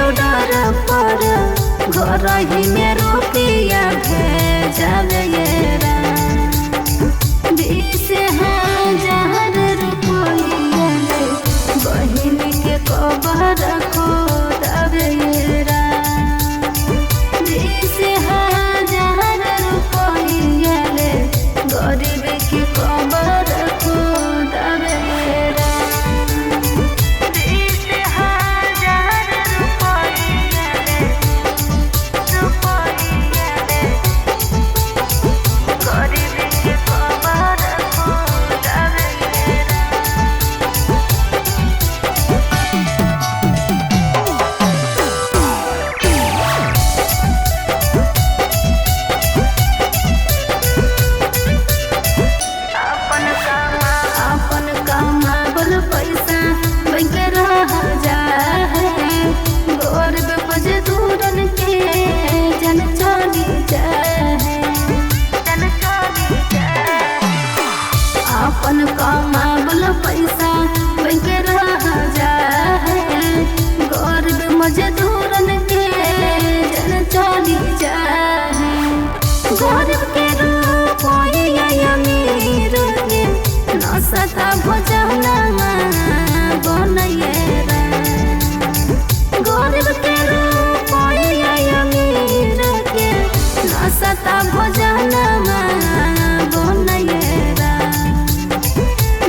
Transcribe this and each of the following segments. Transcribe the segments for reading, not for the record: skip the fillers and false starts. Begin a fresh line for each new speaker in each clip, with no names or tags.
order पर घर ही में रुपया भेजबे रा 20,000 रुपया बहिन के कबर खोदबे रा 20,000 रुपया गरीब के कबर खोदबे रा 20,000 रुपया गरीब के कबर खोदबे रा अपन कमावल पैसा बैंक रह जाए गरीब मजदूरन के जन चली जाए अपन कमावल पैसा बैंक रह जाए गरीब मजदूरन के जन चली जाए गरीब के रुपया अमीर के नसता भोजन बनैरा गरीब के रुपया अमीर के नसता भोजन बनैरा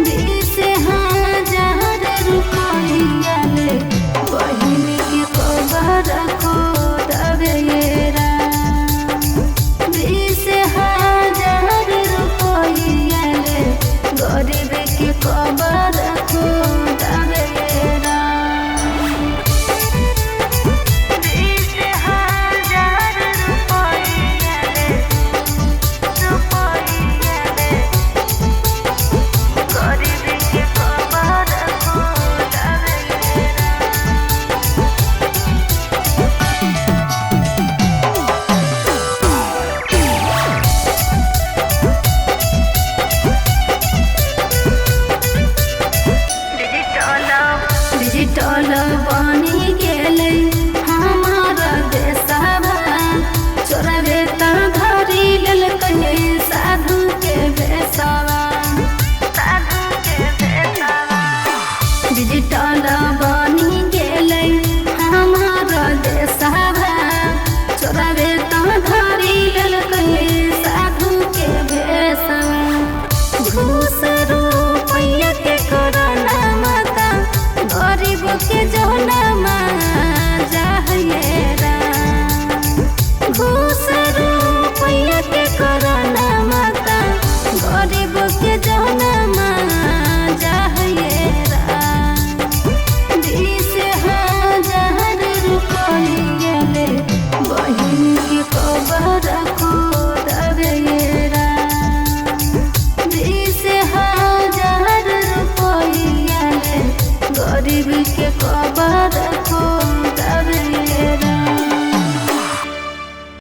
20,000 रुपया बहिन के कबर खोदबे रा 20,000 रुपया गरीब के कबर